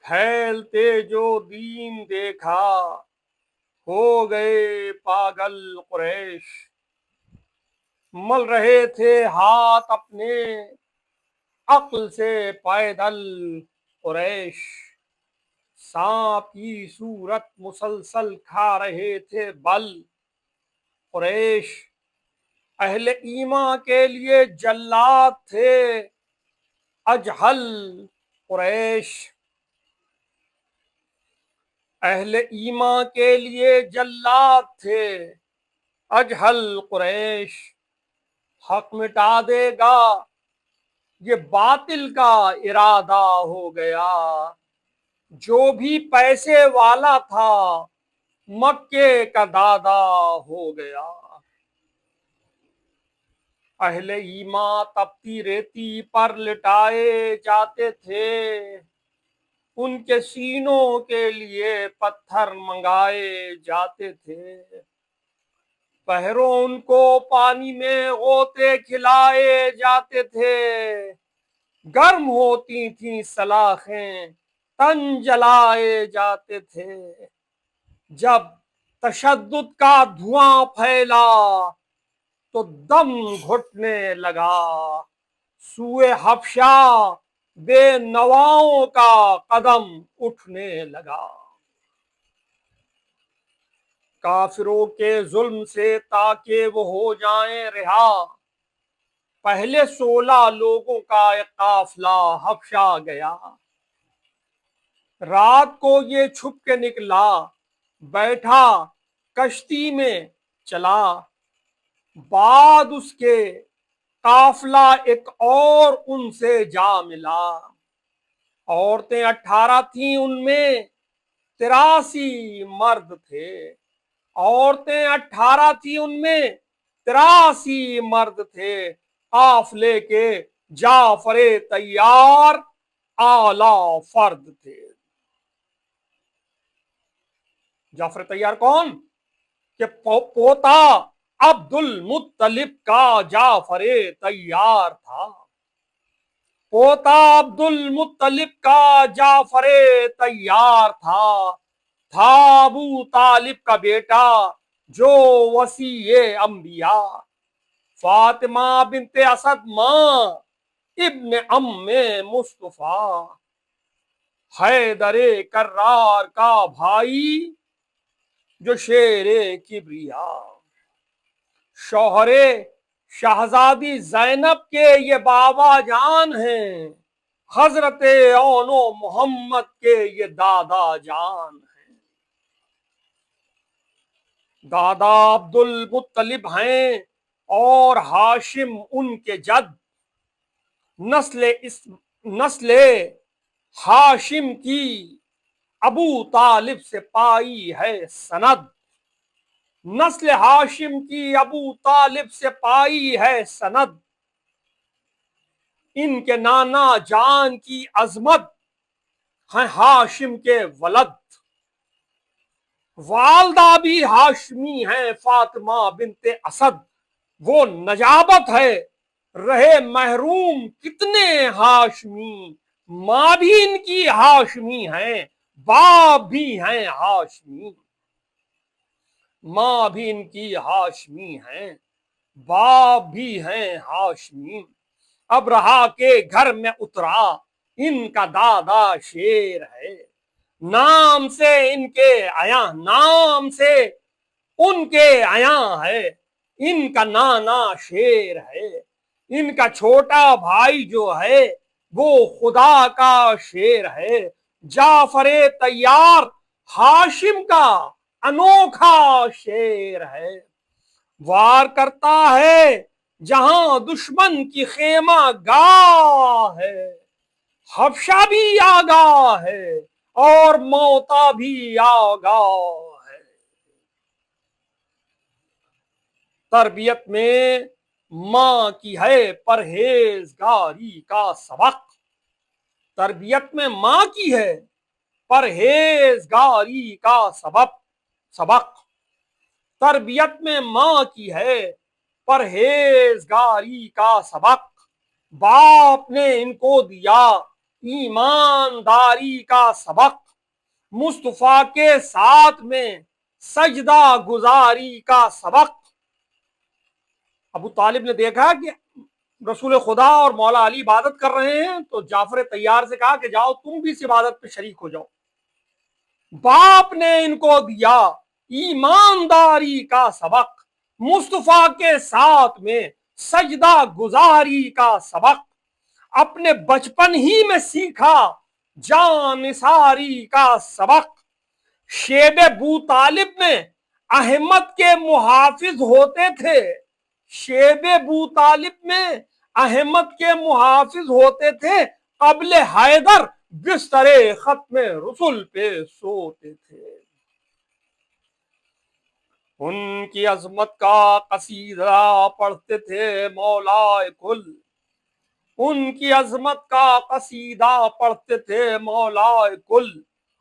پھیلتے جو دین دیکھا ہو گئے پاگل قریش، مل رہے تھے ہاتھ اپنے عقل سے پیدل قریش، سانپ کی صورت مسلسل کھا رہے تھے بل قریش، اہل ایمان کے لیے جلاد تھے اجہل قریش، اہل ایمان کے لیے جلاد تھے اجہل قریش، حق مٹا دے گا یہ باطل کا ارادہ ہو گیا، جو بھی پیسے والا تھا مکے کا دادا ہو گیا، اہل ایمان تپتی ریتی پر لٹائے جاتے تھے، ان کے سینوں کے لیے پتھر منگائے جاتے تھے، پہروں ان کو پانی میں غوطے کھلائے جاتے تھے، گرم ہوتی تھیں سلاخیں تن جلائے جاتے تھے، جب تشدد کا دھواں پھیلا تو دم گھٹنے لگا، سوئے حبشہ بے نواؤں کا قدم اٹھنے لگا، کافروں کے ظلم سے تاکہ وہ ہو جائیں رہا، پہلے 16 لوگوں کا ایک قافلہ حبشہ گیا، رات کو یہ چھپ کے نکلا بیٹھا کشتی میں چلا، بعد اس کے قافلہ ایک اور ان سے جا ملا، عورتیں 18 تھیں ان میں 83 مرد تھے، عورتیں 18 تھیں ان میں 83 مرد تھے، قافلے کے جعفر طیار اعلی فرد تھے۔ جعفر طیار کون؟ کہ پوتا عبد المطلب کا جعفر طیار تھا، پوتا عبد المطلب کا جعفر طیار تھا ابو طالب کا بیٹا جو وصی انبیاء، فاطمہ بنت اسد ماں ابن ام مصطفیٰ، حیدر کرار کا بھائی جو شیر کبریا، شوہر شہزادی زینب کے یہ بابا جان ہیں، حضرت اون و محمد کے یہ دادا جان ہیں، دادا عبد المطلب ہیں اور ہاشم ان کے جد، نسل ہاشم کی ابو طالب سے پائی ہے سند، نسل ہاشم کی ابو طالب سے پائی ہے سند، ان کے نانا جان کی عظمت ہیں ہاشم کے ولد، والدہ بھی ہاشمی ہیں فاطمہ بنت اسد، وہ نجابت ہے رہے محروم کتنے ہاشمی، ماں بھی ان کی ہاشمی ہیں باپ بھی ہیں ہاشمی، ماں بھی ان کی ہاشمی ہیں باپ بھی ہیں ہاشمی، ابرہا کے گھر میں اترا ان کا دادا شیر ہے، نام سے ان کے آیا نام سے ان کے آیا ہے، ان کا نانا شیر ہے، ان کا چھوٹا بھائی جو ہے وہ خدا کا شیر ہے، جعفر طیار ہاشم کا انوکھا شیر ہے، وار کرتا ہے جہاں دشمن کی خیمہ گاہ ہے، حبشہ بھی آگاہ ہے اور موتا بھی آگاہ ہے، تربیت میں ماں کی ہے پرہیزگاری کا سبق، تربیت میں ماں کی ہے پرہیزگاری کا سبق، تربیت میں ماں کی ہے پرہیزگاری کا سبق، باپ نے ان کو دیا ایمانداری کا سبق، مصطفیٰ کے ساتھ میں سجدہ گزاری کا سبق۔ ابو طالب نے دیکھا کہ رسول خدا اور مولا علی عبادت کر رہے ہیں تو جعفر طیار سے کہا کہ جاؤ تم بھی اس عبادت پہ شریک ہو جاؤ۔ باپ نے ان کو دیا ایمانداری کا سبق، مصطفیٰ کے ساتھ میں سجدہ گزاری کا سبق، اپنے بچپن ہی میں سیکھا جان نثاری کا سبق۔ شیب ابو طالب میں احمد کے محافظ ہوتے تھے، شیب ابو طالب میں احمد کے محافظ ہوتے تھے، قبل حیدر بستر ختم رسول پہ سوتے تھے۔ ان کی عظمت کا قصیدہ پڑھتے تھے مولا کل، ان کی عظمت کا قصیدہ پڑھتے تھے مولا کل،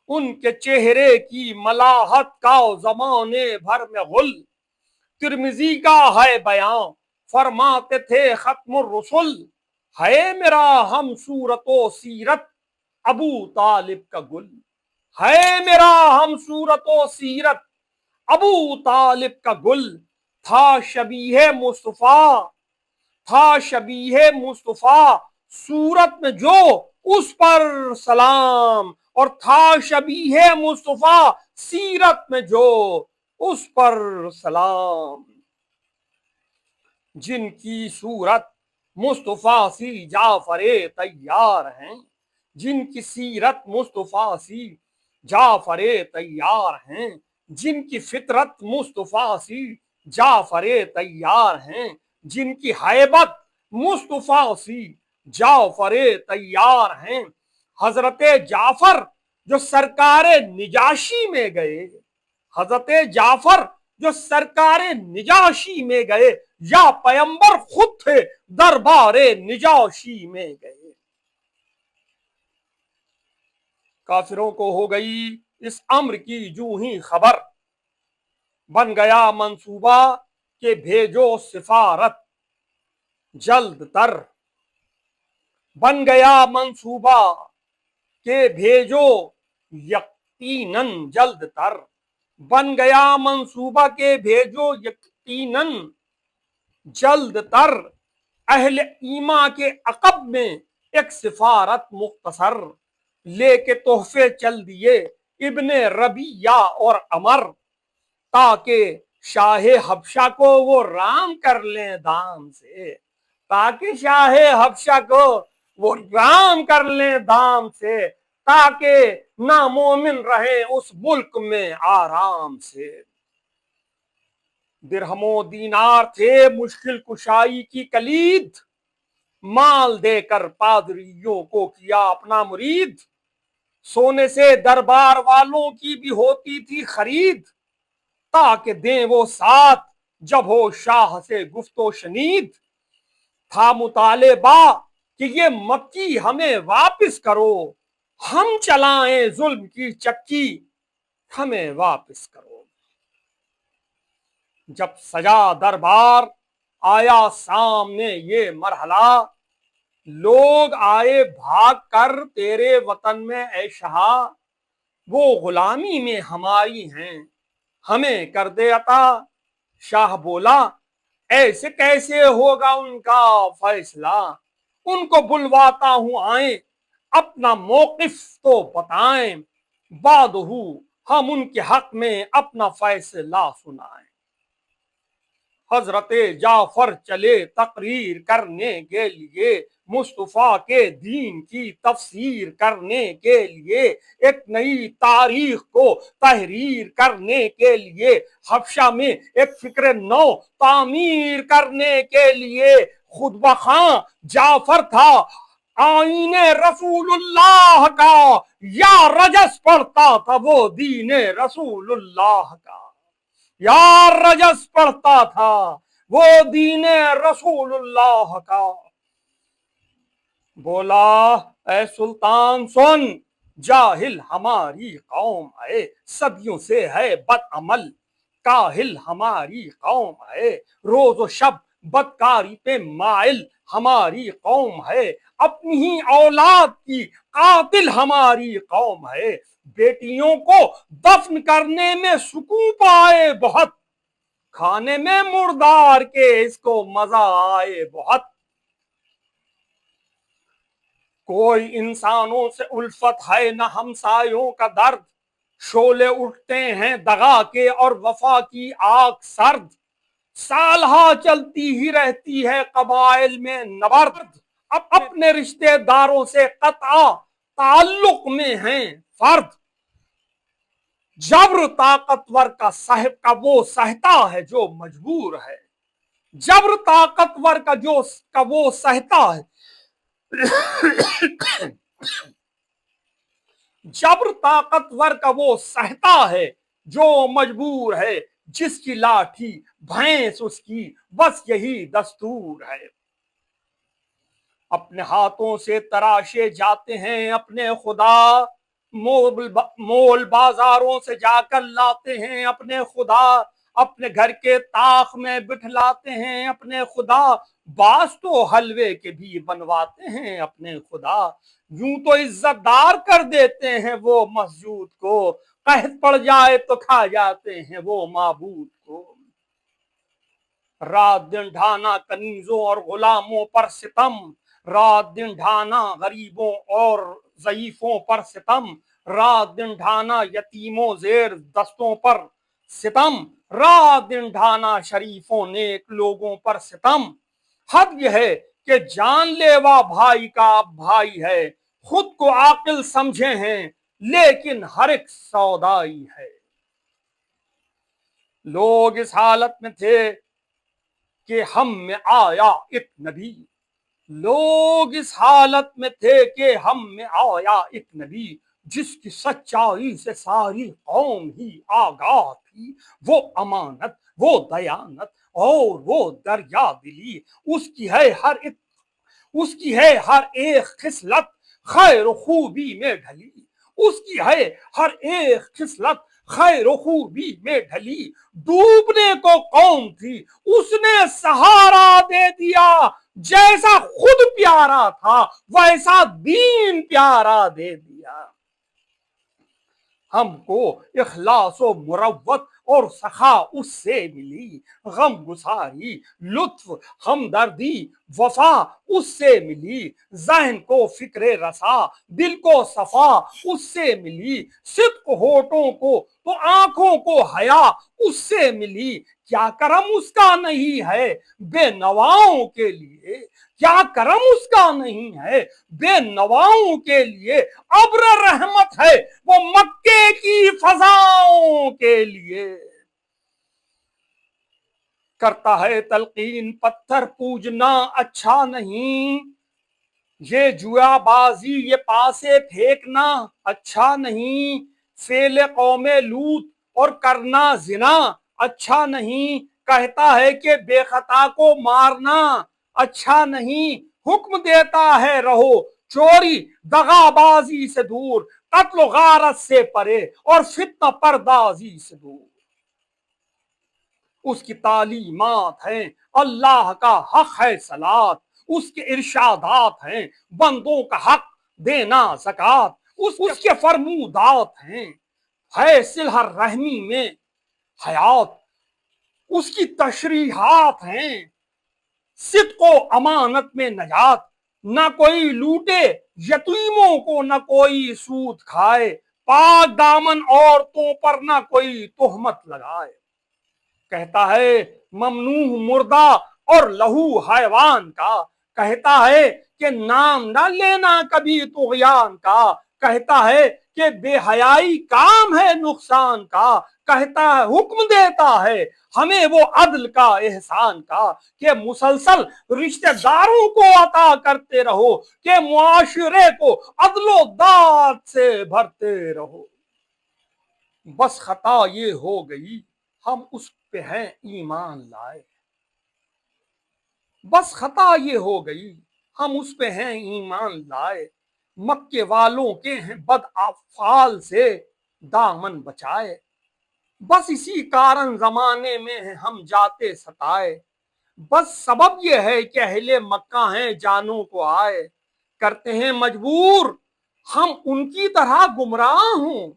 ان کے چہرے کی ملاحت کا زمانے بھر میں غل، ترمذی کا ہے بیان فرماتے تھے ختم الرسل، ہے میرا ہم صورت و سیرت ابو طالب کا گل، ہے میرا ہم صورت و سیرت ابو طالب کا گل، تھا شبیہ مصطفیٰ، تھا شبیہ مصطفیٰ صورت میں جو اس پر سلام، اور تھا شبیہ مصطفیٰ سیرت میں جو اس پر سلام۔ جن کی صورت مصطفیٰ سی جعفر طیار ہیں، جن کی سیرت مصطفیٰ سی جعفر طیار ہیں، جن کی فطرت مصطفیٰ سی جعفر طیار ہیں، جن کی ہیبت مصطفیٰ سی جعفر طیار ہیں۔ حضرت جعفر جو سرکار نجاشی میں گئے، حضرت جعفر جو سرکار نجاشی میں گئے، یا پیمبر خود تھے دربار نجاشی میں گئے۔ کافروں کو ہو گئی اس امر کی جو ہی خبر، بن گیا منصوبہ کہ بھیجو سفارت جلد تر، بن گیا منصوبہ کہ بھیجو یقیناً جلد تر، بن گیا منصوبہ کہ بھیجو یقیناً جلد تر، اہل ایمان کے عقب میں ایک سفارت مختصر، لے کے تحفے چل دیے ابن ربیعہ اور عمر، تاکہ شاہ حبشہ کو وہ رام کر لیں دام سے، تاکہ شاہ حبشہ کو وہ رام کر لیں دام سے، تاکہ نامومن رہے اس ملک میں آرام سے۔ درہم و دینار تھے مشکل کشائی کی کلید، مال دے کر پادریوں کو کیا اپنا مرید، سونے سے دربار والوں کی بھی ہوتی تھی خرید، تاکہ دیں وہ ساتھ جب ہو شاہ سے گفت و شنید، تھا مطالبہ کہ یہ مکی ہمیں واپس کرو، ہم چلائیں ظلم کی چکی ہمیں واپس کرو۔ جب سجا دربار آیا سامنے یہ مرحلہ، لوگ آئے بھاگ کر تیرے وطن میں اے شاہ، وہ غلامی میں ہماری ہیں ہمیں کر دے عطا۔ شاہ بولا ایسے کیسے ہوگا ان کا فیصلہ، ان کو بلواتا ہوں آئیں اپنا موقف تو بتائیں، بعد ہو ہم ان کے حق میں اپنا فیصلہ سنائیں۔ حضرت جعفر چلے تقریر کرنے کے لیے، مصطفیٰ کے دین کی تفسیر کرنے کے لیے، ایک نئی تاریخ کو تحریر کرنے کے لیے، حبشہ میں ایک فکر نو تعمیر کرنے کے لیے۔ خود بخواں جعفر تھا آئین رسول اللہ کا، یا رجس پڑھتا تھا وہ دین رسول اللہ کا، یا رجس پڑھتا تھا وہ دین رسول اللہ کا۔ بولا اے سلطان سن، جاہل ہماری قوم ہے صدیوں سے ہے بد عمل، کاہل ہماری قوم ہے روز و شب بدکاری پہ مائل، ہماری قوم ہے، اپنی ہی اولاد کی قاتل ہماری قوم ہے، بیٹیوں کو دفن کرنے میں سکون پائے بہت، کھانے میں مردار کے اس کو مزہ آئے بہت، کوئی انسانوں سے الفت ہے نہ ہمسایوں کا درد، شعلے اٹھتے ہیں دغا کے اور وفا کی آگ سرد، سالہا چلتی ہی رہتی ہے قبائل میں نبرد، اب اپنے رشتہ داروں سے قطع تعلق میں ہیں فرد، جبر طاقتور کا وہ سہتا ہے جو مجبور ہے، جبر طاقتور کا وہ سہتا ہے جبر طاقتور کا وہ سہتا ہے جو مجبور ہے، جس کی لاٹھی بھینس اس کی بس یہی دستور ہے، اپنے ہاتھوں سے تراشے جاتے ہیں اپنے خدا، مول بازاروں سے جا کر لاتے ہیں اپنے خدا، اپنے گھر کے طاق میں بٹھلاتے ہیں اپنے خدا، باز تو حلوے کے بھی بنواتے ہیں اپنے خدا، یوں تو عزت دار کر دیتے ہیں وہ مسجود کو، قحط پڑ جائے تو کھا جاتے ہیں وہ معبود کو، رات دن ڈھانا کنیزوں اور غلاموں پر ستم، رات دن ڈھانا غریبوں اور ضعیفوں پر ستم، رات دن ڈھانا یتیموں زیر دستوں پر ستم، رات دن ڈھانا شریفوں نیک لوگوں پر ستم، حد یہ ہے کہ جان لیوا بھائی کا بھائی ہے، خود کو عاقل سمجھے ہیں لیکن ہر ایک سودائی ہے، لوگ اس حالت میں تھے کہ ہم میں آیا ایک نبی، لوگ اس حالت میں تھے کہ ہم میں آیا ایک نبی، جس کی سچائی سے ساری قوم ہی آگاہ تھی، وہ امانت، وہ دیانت اور وہ دریا دلی، اس کی ہے ہر ایک خصلت خیر و خوبی میں ڈھلی، اس کی ہے ہر ایک خصلت خیر و خوبی میں ڈھلی، ڈوبنے کو قوم تھی اس نے سہارا دے دیا، جیسا خود پیارا تھا ویسا دین پیارا دے دیا، ہم کو اخلاص و مروت اور سخا اس سے ملی، غم گساری لطف ہمدردی وفا اس سے ملی، ذہن کو فکر رسا دل کو صفا اس سے ملی، صدق ہونٹوں کو تو آنکھوں کو حیا اس سے ملی، کیا کرم اس کا نہیں ہے بے نواؤں کے لیے، کیا کرم اس کا نہیں ہے بے نواؤں کے لیے، ابر رحمت ہے وہ مکے کی فضاؤں کے لیے، کرتا ہے تلقین پتھر پوجنا اچھا نہیں، یہ جوا بازی یہ پاسے پھینکنا اچھا نہیں، فعل قوم لوط اور کرنا زنا اچھا نہیں، کہتا ہے کہ بے خطا کو مارنا اچھا نہیں، حکم دیتا ہے رہو چوری دغا بازی سے دور، قتل و غارت سے پرے اور فتنہ پردازی سے دور، اس کی تعلیمات ہیں اللہ کا حق ہے صلات، اس کے ارشادات ہیں بندوں کا حق دینا زکات، اس کے فرمودات ہیں ہے صلح رحمی میں حیات، اس کی تشریحات ہیں صدق و امانت میں نجات، نہ کوئی لوٹے یتیموں کو نہ کوئی سود کھائے، پاک دامن عورتوں پر نہ کوئی تہمت لگائے، کہتا ہے ممنوع مردہ اور لہو حیوان کا، کہتا ہے کہ نام نہ لینا کبھی طغیان کا، کہتا ہے کہ بے حیائی کام ہے نقصان کا، کہتا ہے حکم دیتا ہے ہمیں وہ عدل کا احسان کا کہ مسلسل رشتہ داروں کو عطا کرتے رہو، کہ معاشرے کو عدل و داد سے بھرتے رہو، بس خطا یہ ہو گئی ہم اس پہ ہیں ایمان لائے، بس خطا یہ ہو گئی ہم اس پہ ہیں ایمان لائے، مکے والوں کے ہیں بد افعال سے دامن بچائے، بس اسی کارن زمانے میں ہیں ہم جاتے ستائے، بس سبب یہ ہے کہ اہل مکہ ہیں جانوں کو آئے، کرتے ہیں مجبور ہم ان کی طرح گمراہ ہوں،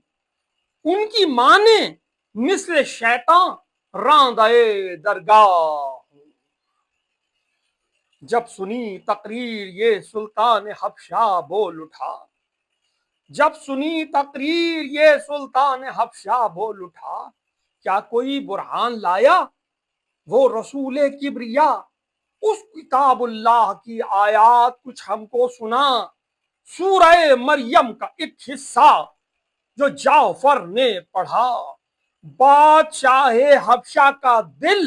ان کی مانے مثل شیطان راندے درگاہ۔ جب سنی تقریر یہ سلطان حبشہ بول اٹھا، جب سنی تقریر یہ سلطان حبشہ بول اٹھا، کیا کوئی برہان لایا وہ رسول کبریا، اس کتاب اللہ کی آیات کچھ ہم کو سنا، سورہ مریم کا ایک حصہ جو جعفر نے پڑھا۔ بادشاہ حبشہ کا دل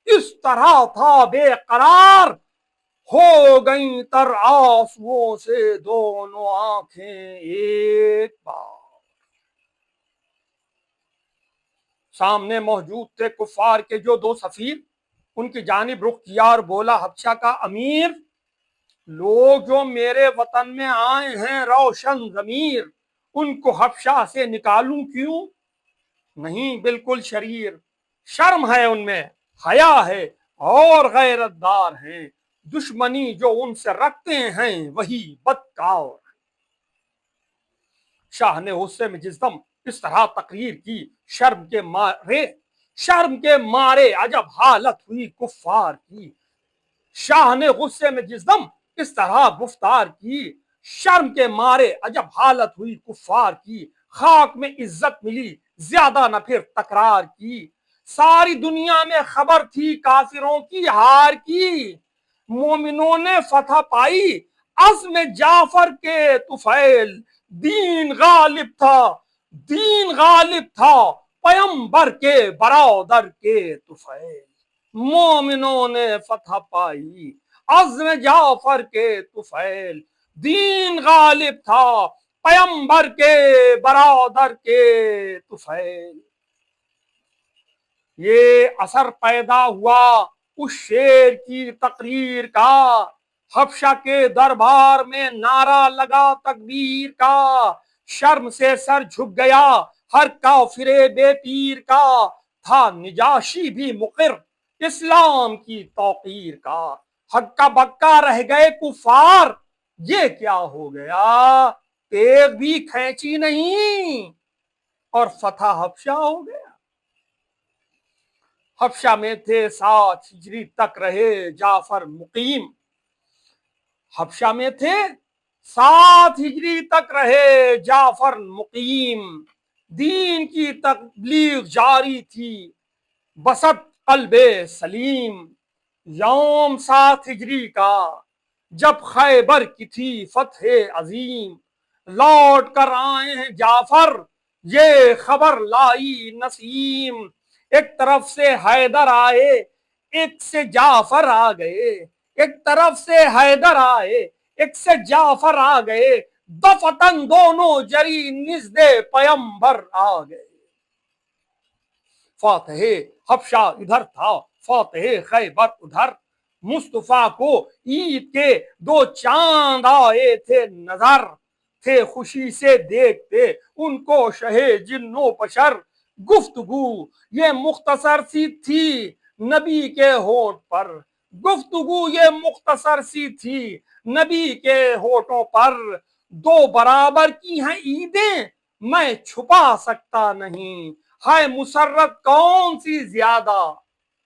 اس طرح تھا بے قرار، ہو گئیں تر آنسوؤں سے دونوں آنکھیں ایک بار۔ سامنے موجود تھے کفار کے جو دو سفیر، ان کی جانب رخ کیا اور بولا، حبشہ کا امیر، لوگ جو میرے وطن میں آئے ہیں روشن ضمیر، ان کو حبشہ سے نکالوں کیوں؟ نہیں، بالکل شریر، شرم ہے ان میں، حیا ہے اور غیرت دار ہیں، دشمنی جو ان سے رکھتے ہیں وہی بدکار۔ شاہ نے غصے میں جس دم اس طرح تقریر کی، شرم کے مارے عجب حالت ہوئی کفار کی۔ شاہ نے غصے میں جس دم اس طرح گفتار کی، شرم کے مارے عجب حالت ہوئی کفار کی، خاک میں عزت ملی زیادہ نہ پھر تکرار کی، ساری دنیا میں خبر تھی کافروں کی ہار کی، مومنوں نے فتح پائی عزم جعفر کے طفیل، دین غالب تھا، دین غالب تھا پیمبر کے برادر کے طفیل، مومنوں نے فتح پائی عزم جعفر کے طفیل، دین غالب تھا پیمبر کے برادر کے طفیل۔ یہ اثر پیدا ہوا اس شیر کی تقریر کا، حبشہ کے دربار میں نعرہ لگا تکبیر کا، شرم سے سر جھک گیا ہر کافر بے پیر کا، تھا نجاشی بھی مقر اسلام کی توقیر کا، ہکا بکا رہ گئے کفار، یہ کیا ہو گیا، تیغ بھی کھینچی نہیں اور فتح حبشہ ہو گیا۔ حبشہ میں تھے 7 ہجری تک رہے جعفر مقیم، حبشہ میں تھے 7 ہجری تک رہے جعفر مقیم، دین کی تبلیغ جاری تھی بسط قلب سلیم، یوم 7 ہجری کا جب خیبر کی تھی فتح عظیم، لوٹ کر آئے ہیں جعفر یہ خبر لائی نسیم، ایک طرف سے حیدر آئے ایک سے جعفر آ گئے، ایک طرف سے حیدر آئے ایک سے جعفر آ گئے، دفتن دونوں جری نزد پیمبر آ گئے۔ فاتح حبشہ ادھر تھا فاتح خیبر ادھر، مصطفیٰ کو عید کے 2 چاند آئے تھے نظر، تھے خوشی سے دیکھتے ان کو شہ جن و بشر، گفتگو یہ مختصر سی تھی نبی کے ہونٹ پر، گفتگو یہ مختصر سی تھی نبی کے ہونٹوں پر، 2 برابر کی ہیں عیدیں میں چھپا سکتا نہیں، ہے مسرت کون سی زیادہ